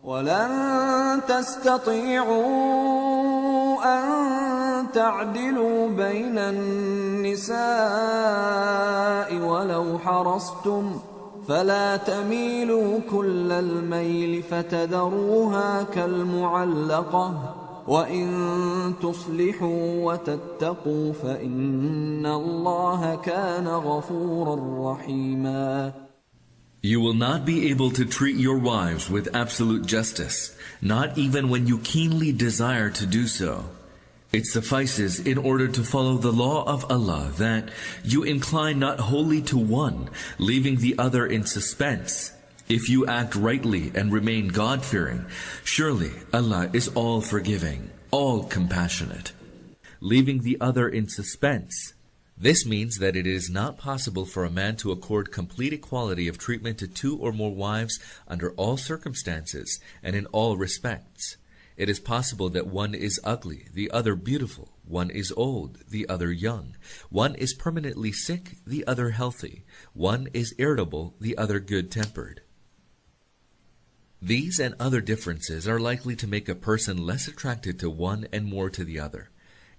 وَلَن تَسْتَطِيعُوا أَن تَعْدِلُوا بَيْنَ النِّسَاءِ وَلَوْ حَرَصْتُمْ فَلَا تَمِيلُوا كُلَّ الْمَيْلِ فَتَذَرُوهَا كَالْمُعَلَّقَةِ وَإِن تُصْلِحُوا وَتَتَّقُوا فَإِنَّ اللَّهَ كَانَ غَفُورًا رَحِيمًا. You will not be able to treat your wives with absolute justice, not even when you keenly desire to do so. It suffices in order to follow the law of Allah that you incline not wholly to one, leaving the other in suspense. If you act rightly and remain God-fearing, surely Allah is all forgiving, all compassionate. Leaving the other in suspense. This means that it is not possible for a man to accord complete equality of treatment to two or more wives under all circumstances and in all respects. It is possible that one is ugly, the other beautiful, one is old, the other young, one is permanently sick, the other healthy, one is irritable, the other good-tempered. These and other differences are likely to make a person less attracted to one and more to the other.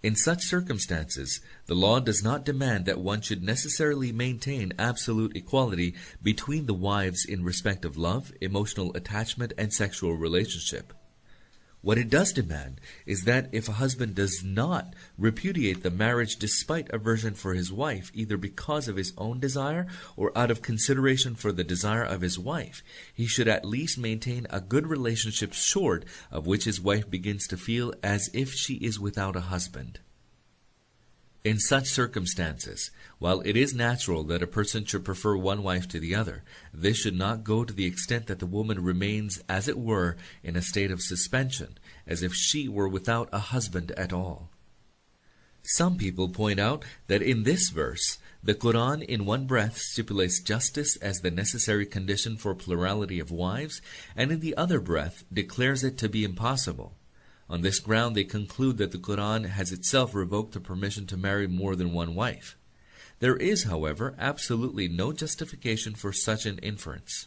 In such circumstances, the law does not demand that one should necessarily maintain absolute equality between the wives in respect of love, emotional attachment, and sexual relationship. What it does demand is that if a husband does not repudiate the marriage despite aversion for his wife, either because of his own desire or out of consideration for the desire of his wife, he should at least maintain a good relationship short of which his wife begins to feel as if she is without a husband. In such circumstances, while it is natural that a person should prefer one wife to the other, this should not go to the extent that the woman remains, as it were, in a state of suspension, as if she were without a husband at all. Some people point out that in this verse, the Quran in one breath stipulates justice as the necessary condition for plurality of wives, and in the other breath declares it to be impossible. On this ground, they conclude that the Quran has itself revoked the permission to marry more than one wife. There is, however, absolutely no justification for such an inference.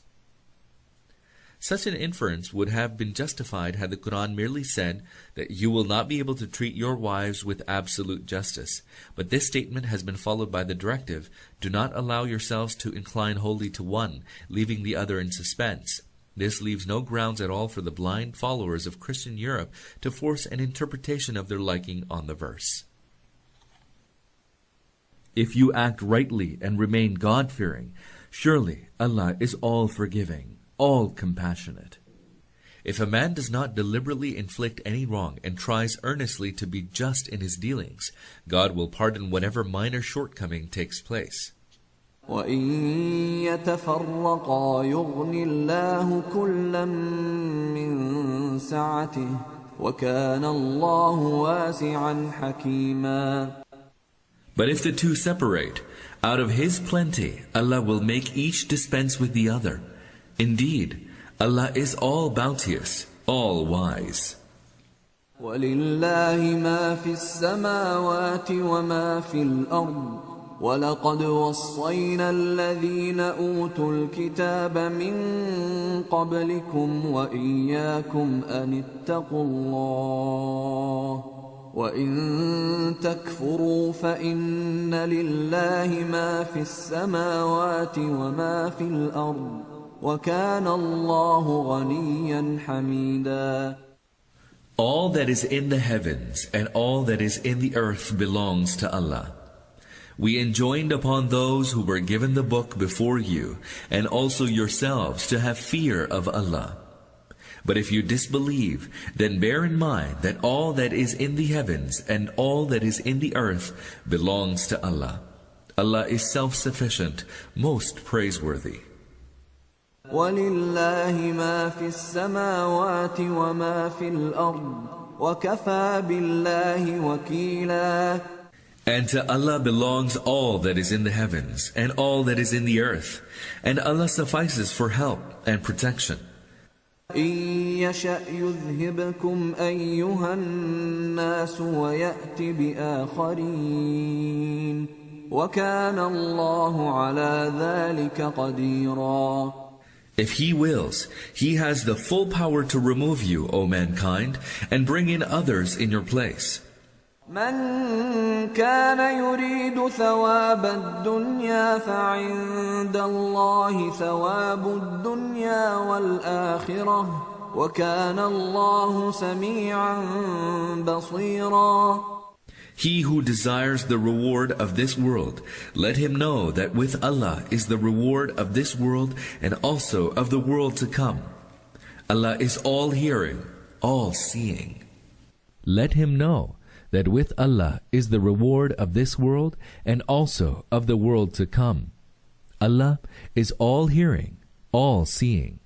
Such an inference would have been justified had the Quran merely said that you will not be able to treat your wives with absolute justice. But this statement has been followed by the directive, do not allow yourselves to incline wholly to one, leaving the other in suspense. This leaves no grounds at all for the blind followers of Christian Europe to force an interpretation of their liking on the verse. If you act rightly and remain God-fearing, surely Allah is all forgiving, all compassionate. If a man does not deliberately inflict any wrong and tries earnestly to be just in his dealings, God will pardon whatever minor shortcoming takes place. وَإِن يَتَفَرَّقَا يُغْنِ اللَّهُ كُلًّا مِّن سَعَتِهِ وَكَانَ اللَّهُ وَاسِعًا حَكِيمًا. But if the two separate, out of His plenty, Allah will make each dispense with the other. Indeed, Allah is all bounteous, all wise. وَلِلَّهِ مَا فِي السَّمَاوَاتِ وَمَا فِي الْأَرْضِ وَلَقَدْ وَصَّيْنَا الَّذِينَ أُوتُوا الْكِتَابَ مِنْ قَبْلِكُمْ وَإِيَّاكُمْ أَنِ اتَّقُوا اللَّهَ وَإِن تَكْفُرُوا فَإِنَّ لِلَّهِ مَا فِي السَّمَاوَاتِ وَمَا فِي الْأَرْضِ وَكَانَ اللَّهُ غَنِيًّا حَمِيدًا. All that is in the heavens and all that is in the earth belongs to Allah. We enjoined upon those who were given the book before you, and also yourselves, to have fear of Allah. But if you disbelieve, then bear in mind that all that is in the heavens and all that is in the earth belongs to Allah. Allah is self-sufficient, most praiseworthy. وَلِلَّهِ مَا فِي السَّمَاوَاتِ وَمَا فِي الْأَرْضِ وَكَفَى بِاللَّهِ وَكِيلًا. And to Allah belongs all that is in the heavens and all that is in the earth, and Allah suffices for help and protection. إِن يَشَأْ يُذْهِبْكُمْ أَيُّهَا النَّاسُ وَيَأْتِ بِآخَرِينَ وَكَانَ اللَّهُ عَلَى ذَلِكَ قَدِيرًا. If He wills, He has the full power to remove you, O mankind, and bring in others in your place. من كان يريد ثواب الدنيا فعند الله ثواب الدنيا والآخرة وكان الله سميعا بصيرا. He who desires the reward of this world, let him know that with Allah is the reward of this world and also of the world to come. Allah is all-hearing, all-seeing. Let him know that with Allah is the reward of this world and also of the world to come. Allah is all-hearing, all-seeing.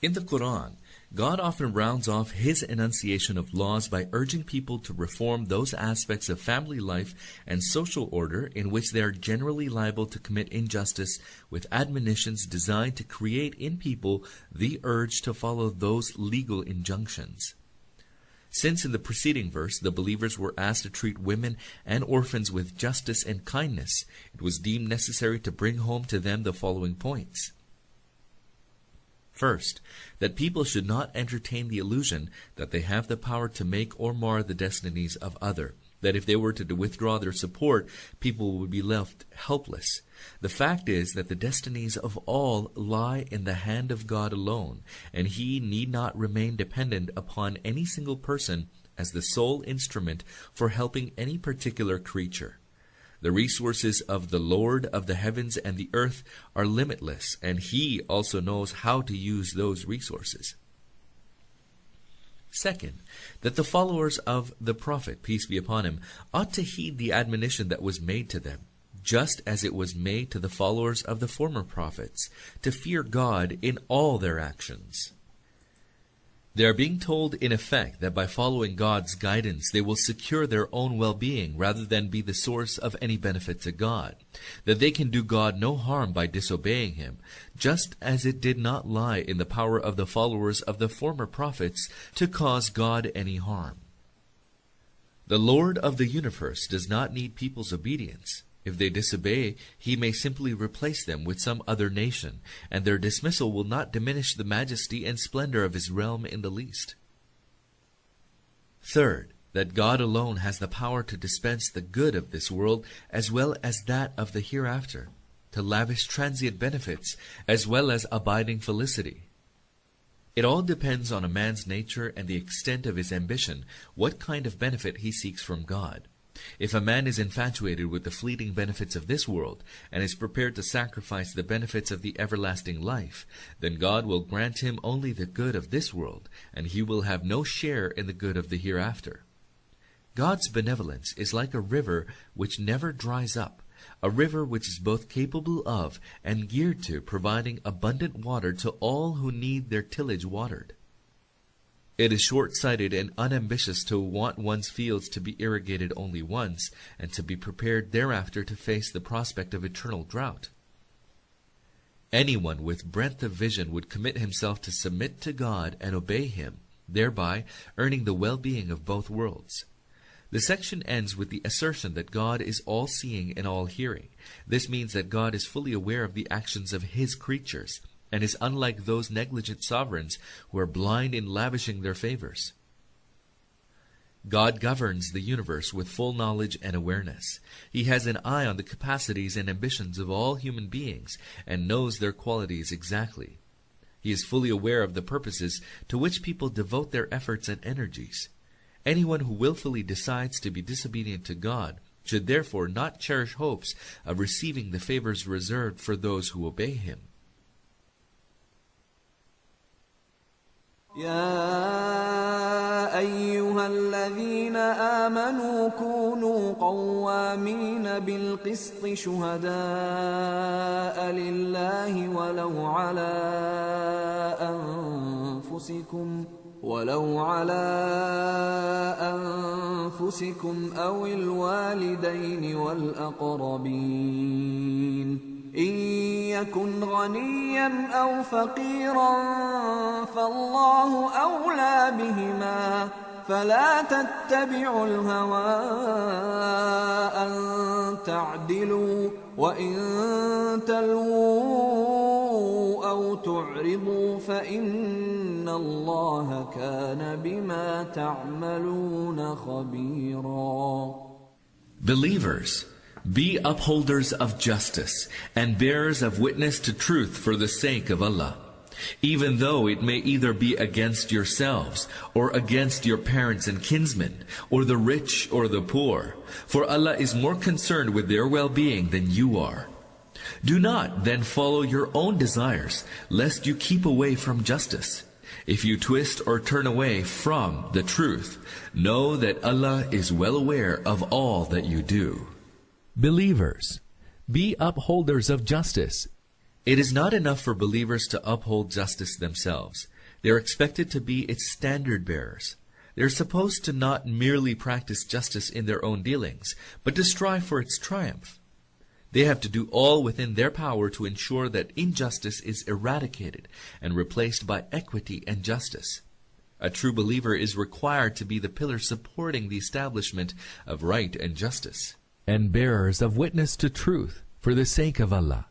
In the Quran, God often rounds off His enunciation of laws by urging people to reform those aspects of family life and social order in which they are generally liable to commit injustice, with admonitions designed to create in people the urge to follow those legal injunctions. Since in the preceding verse the believers were asked to treat women and orphans with justice and kindness, it was deemed necessary to bring home to them the following points. First, that people should not entertain the illusion that they have the power to make or mar the destinies of others, that if they were to withdraw their support, people would be left helpless. The fact is that the destinies of all lie in the hand of God alone, and He need not remain dependent upon any single person as the sole instrument for helping any particular creature. The resources of the Lord of the heavens and the earth are limitless, and He also knows how to use those resources. Second, that the followers of the Prophet, peace be upon him, ought to heed the admonition that was made to them, just as it was made to the followers of the former prophets, to fear God in all their actions. They are being told in effect that by following God's guidance they will secure their own well-being rather than be the source of any benefit to God, that they can do God no harm by disobeying Him, just as it did not lie in the power of the followers of the former prophets to cause God any harm. The Lord of the universe does not need people's obedience. If they disobey, He may simply replace them with some other nation, and their dismissal will not diminish the majesty and splendor of His realm in the least. Third, that God alone has the power to dispense the good of this world as well as that of the hereafter, to lavish transient benefits as well as abiding felicity. It all depends on a man's nature and the extent of his ambition, what kind of benefit he seeks from God. If a man is infatuated with the fleeting benefits of this world and is prepared to sacrifice the benefits of the everlasting life, then God will grant him only the good of this world, and he will have no share in the good of the hereafter. God's benevolence is like a river which never dries up, a river which is both capable of and geared to providing abundant water to all who need their tillage watered. It is short-sighted and unambitious to want one's fields to be irrigated only once, and to be prepared thereafter to face the prospect of eternal drought. Anyone with breadth of vision would commit himself to submit to God and obey Him, thereby earning the well-being of both worlds. The section ends with the assertion that God is all-seeing and all-hearing. This means that God is fully aware of the actions of His creatures, and is unlike those negligent sovereigns who are blind in lavishing their favors. God governs the universe with full knowledge and awareness. He has an eye on the capacities and ambitions of all human beings, and knows their qualities exactly. He is fully aware of the purposes to which people devote their efforts and energies. Anyone who willfully decides to be disobedient to God should therefore not cherish hopes of receiving the favors reserved for those who obey Him. يا أيها الذين آمنوا كونوا قوامين بالقسط شهداء لله ولو على أنفسكم أو الوالدين والأقربين إن يكن غنيا أو فقيرا فالله أولى بهما فلا تتبعوا الهوى أن تعدلوا وإن تلووا أو تعرضوا فإن الله كان بما تعملون خبيرا. Believers, be upholders of justice and bearers of witness to truth for the sake of Allah, even though it may either be against yourselves or against your parents and kinsmen, or the rich or the poor, for Allah is more concerned with their well-being than you are. Do not then follow your own desires, lest you keep away from justice. If you twist or turn away from the truth, know that Allah is well aware of all that you do. Believers, be upholders of justice. It is not enough for believers to uphold justice themselves. They are expected to be its standard bearers. They are supposed to not merely practice justice in their own dealings, but to strive for its triumph. They have to do all within their power to ensure that injustice is eradicated and replaced by equity and justice. A true believer is required to be the pillar supporting the establishment of right and justice, and bearers of witness to truth for the sake of Allah.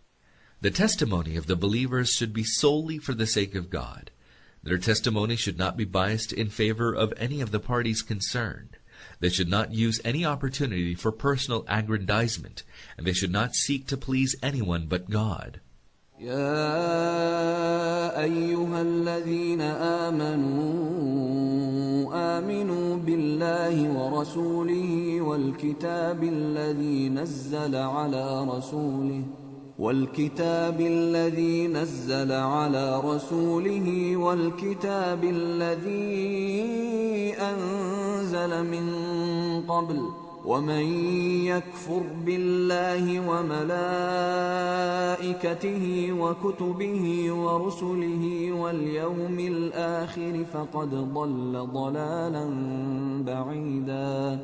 The testimony of the believers should be solely for the sake of God. Their testimony should not be biased in favor of any of the parties concerned. They should not use any opportunity for personal aggrandizement, and they should not seek to please anyone but God. يا أيها الذين آمنوا بالله ورسوله والكتاب الذي نزل على رسوله والكتاب الذي أنزل من قبل ومن يكفر بالله وملائكته وكتبه ورسله واليوم الآخر فقد ضل ضلالا بعيدا.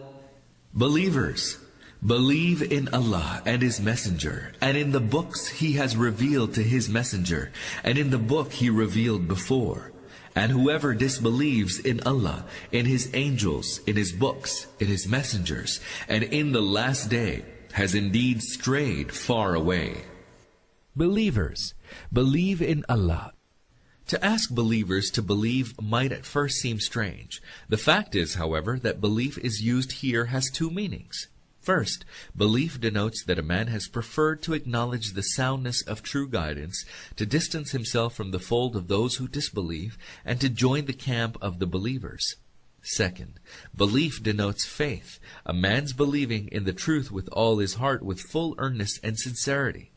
Believers, believe in Allah and His Messenger, and in the books He has revealed to His Messenger, and in the book He revealed before. And whoever disbelieves in Allah, in His angels, in His books, in His messengers, and in the last day, has indeed strayed far away. Believers, believe in Allah. To ask believers to believe might at first seem strange. The fact is, however, that belief is used here has two meanings. First, belief denotes that a man has preferred to acknowledge the soundness of true guidance, to distance himself from the fold of those who disbelieve, and to join the camp of the believers. Second, belief denotes faith, a man's believing in the truth with all his heart with full earnest and sincerity.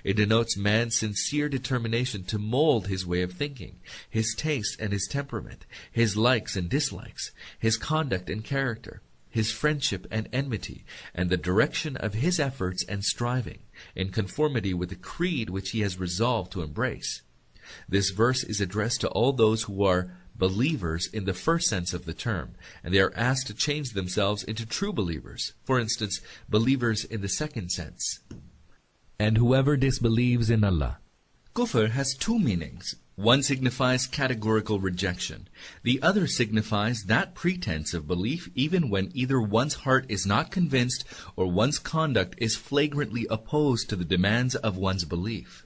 It denotes man's sincere determination to mold his way of thinking, his taste and his temperament, his likes and dislikes, his conduct and character, his friendship and enmity, and the direction of his efforts and striving, in conformity with the creed which he has resolved to embrace. This verse is addressed to all those who are believers in the first sense of the term, and they are asked to change themselves into true believers, for instance, believers in the second sense. And whoever disbelieves in Allah. Kufr has two meanings. One signifies categorical rejection. The other signifies that pretense of belief even when either one's heart is not convinced or one's conduct is flagrantly opposed to the demands of one's belief.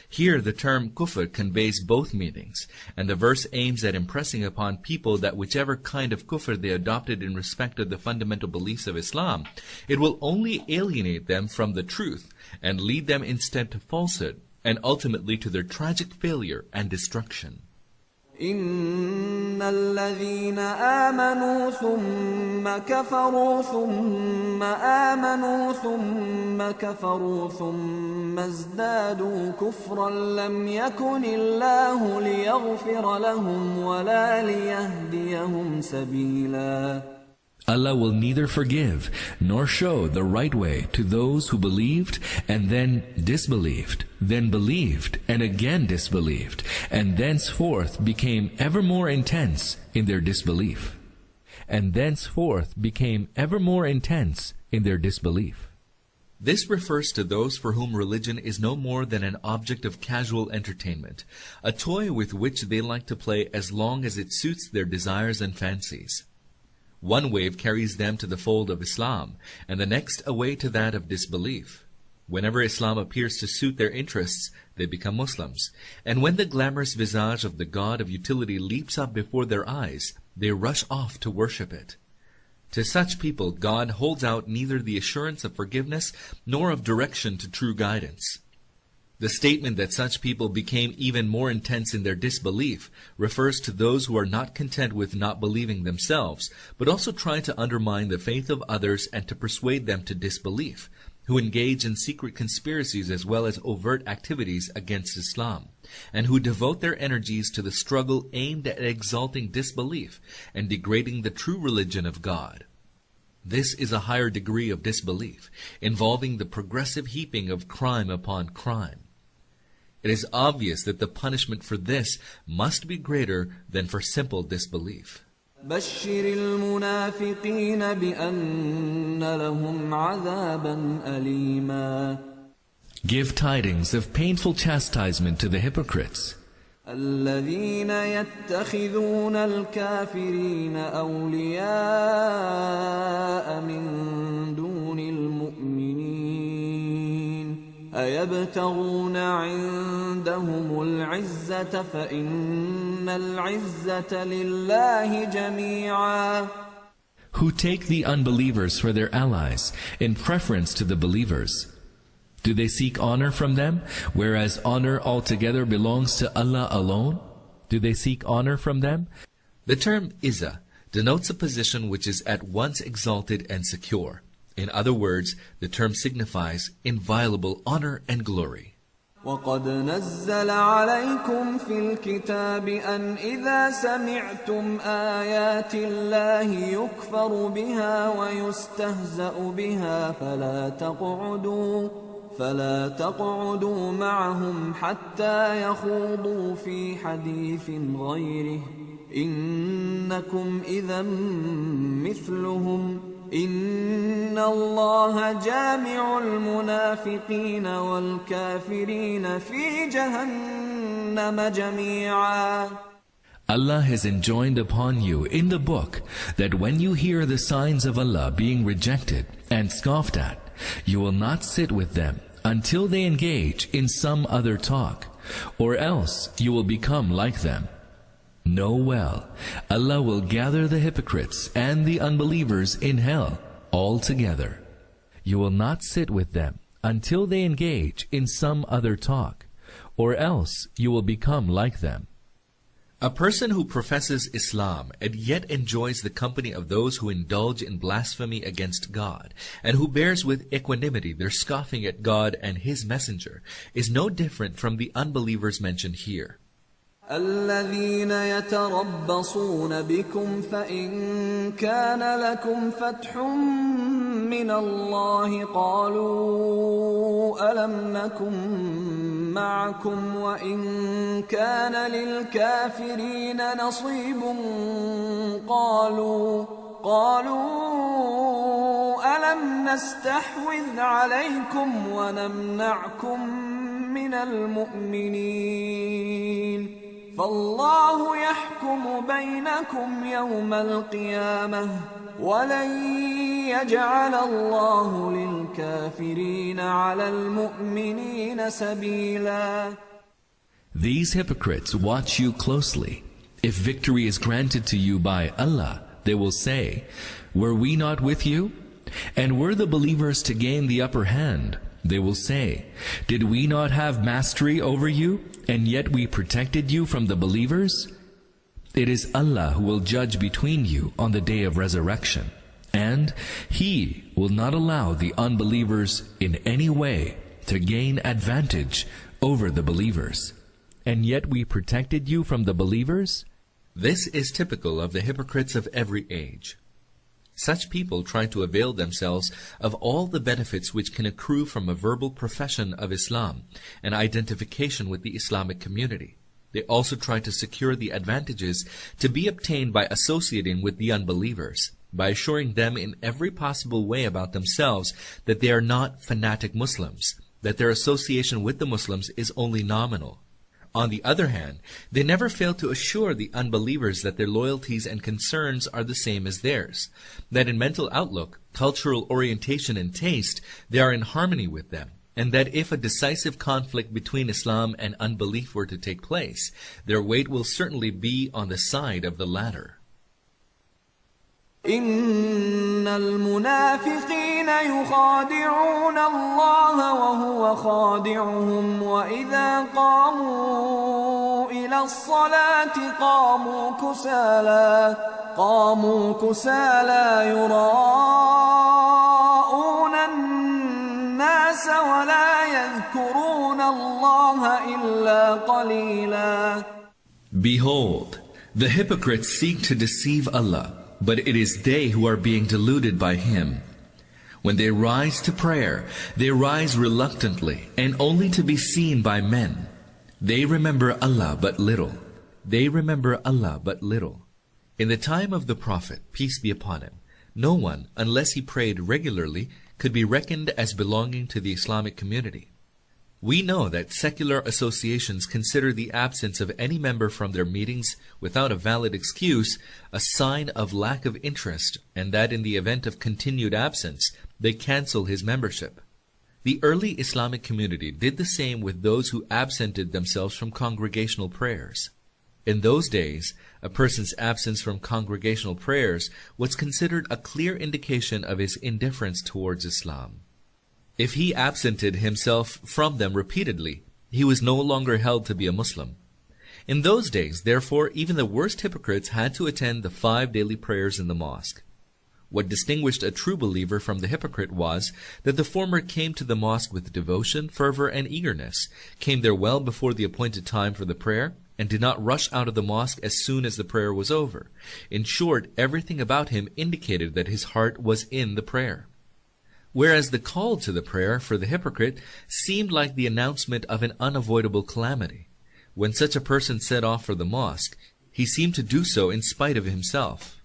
Here the term kufr conveys both meanings, and the verse aims at impressing upon people that whichever kind of kufr they adopted in respect of the fundamental beliefs of Islam, it will only alienate them from the truth and lead them instead to falsehood, and ultimately to their tragic failure and destruction. إن الذين آمنوا ثم كفروا ثم آمنوا ثم كفروا ثم ازدادوا كفرا لم يكن الله ليغفر لهم ولا ليهديهم سبيلا. Allah will neither forgive nor show the right way to those who believed and then disbelieved, then believed and again disbelieved, and thenceforth became ever more intense in their disbelief. This refers to those for whom religion is no more than an object of casual entertainment, a toy with which they like to play as long as it suits their desires and fancies. One wave carries them to the fold of Islam, and the next away to that of disbelief. Whenever Islam appears to suit their interests, they become Muslims. And when the glamorous visage of the God of utility leaps up before their eyes, they rush off to worship it. To such people, God holds out neither the assurance of forgiveness nor of direction to true guidance. The statement that such people became even more intense in their disbelief refers to those who are not content with not believing themselves, but also try to undermine the faith of others and to persuade them to disbelief, who engage in secret conspiracies as well as overt activities against Islam, and who devote their energies to the struggle aimed at exalting disbelief and degrading the true religion of God. This is a higher degree of disbelief, involving the progressive heaping of crime upon crime. It is obvious that the punishment for this must be greater than for simple disbelief. بشر المنافقين بأن لهم عذابا أليما. Give tidings of painful chastisement to the hypocrites. الذين يتخذون الكافرين أولياء من دون المؤمنين أيبتغون عندهم العزة فإن العزة لله جميعا. Who take the unbelievers for their allies in preference to the believers. Do they seek honor from them, whereas honor altogether belongs to Allah alone? Do they seek honor from them? The term Izzah denotes a position which is at once exalted and secure. In other words, the term signifies inviolable honor and glory. وَقَدْ نَزَّلَ عَلَيْكُمْ فِي الْكِتَابِ أَنْ إِذَا سَمِعْتُمْ آيَاتِ اللَّهِ يُكْفَرُ بِهَا وَيُسْتَهْزَأُ بِهَا فلا تقعدوا معهم حتى يخوضوا في حديث غيره إنكم إذا مثلهم إن الله جامع المنافقين والكافرين في جهنم جميعا. Allah has enjoined upon you in the book that when you hear the signs of Allah being rejected and scoffed at, you will not sit with them until they engage in some other talk, or else you will become like them. Know well, Allah will gather the hypocrites and the unbelievers in hell all together. You will not sit with them until they engage in some other talk, or else you will become like them. A person who professes Islam and yet enjoys the company of those who indulge in blasphemy against God, and who bears with equanimity their scoffing at God and His Messenger, is no different from the unbelievers mentioned here. الذين يتربصون بكم فإن كان لكم فتح من الله قالوا ألم نكن معكم وإن كان للكافرين نصيب قالوا ألم نستحوذ عليكم ونمنعكم من المؤمنين فالله يحكم بينكم يوم القيامة ولن يجعل الله للكافرين على المؤمنين سبيلا. These hypocrites watch you closely. If victory is granted to you by Allah, they will say, were we not with you? And were the believers to gain the upper hand? They will say, did we not have mastery over you, and yet we protected you from the believers? It is Allah who will judge between you on the day of resurrection, and He will not allow the unbelievers in any way to gain advantage over the believers. And yet we protected you from the believers? This is typical of the hypocrites of every age. Such people try to avail themselves of all the benefits which can accrue from a verbal profession of Islam and identification with the Islamic community. They also try to secure the advantages to be obtained by associating with the unbelievers, by assuring them in every possible way about themselves that they are not fanatic Muslims, that their association with the Muslims is only nominal. On the other hand, they never fail to assure the unbelievers that their loyalties and concerns are the same as theirs, that in mental outlook, cultural orientation and taste, they are in harmony with them, and that if a decisive conflict between Islam and unbelief were to take place, their weight will certainly be on the side of the latter. إن المنافقين يخادعون الله وهو خادعهم وإذا قاموا إلى الصلاة قاموا كسالى يراءون الناس ولا يذكرون الله إلا قليلا. Behold, the hypocrites seek to deceive Allah, but it is they who are being deluded by Him. When they rise to prayer, they rise reluctantly and only to be seen by men. They remember Allah but little. In the time of the Prophet, peace be upon him, no one, unless he prayed regularly, could be reckoned as belonging to the Islamic community. We know that secular associations consider the absence of any member from their meetings without a valid excuse a sign of lack of interest, and that in the event of continued absence, they cancel his membership. The early Islamic community did the same with those who absented themselves from congregational prayers. In those days, a person's absence from congregational prayers was considered a clear indication of his indifference towards Islam. If he absented himself from them repeatedly, he was no longer held to be a Muslim. In those days, therefore, even the worst hypocrites had to attend the 5 daily prayers in the mosque. What distinguished a true believer from the hypocrite was that the former came to the mosque with devotion, fervor, and eagerness, came there well before the appointed time for the prayer, and did not rush out of the mosque as soon as the prayer was over. In short, everything about him indicated that his heart was in the prayer. Whereas the call to the prayer for the hypocrite seemed like the announcement of an unavoidable calamity. When such a person set off for the mosque, he seemed to do so in spite of himself.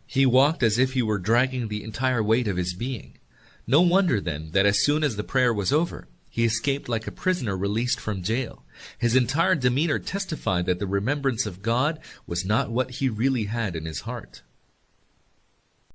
He walked as if he were dragging the entire weight of his being. No wonder then that as soon as the prayer was over, he escaped like a prisoner released from jail. His entire demeanor testified that the remembrance of God was not what he really had in his heart.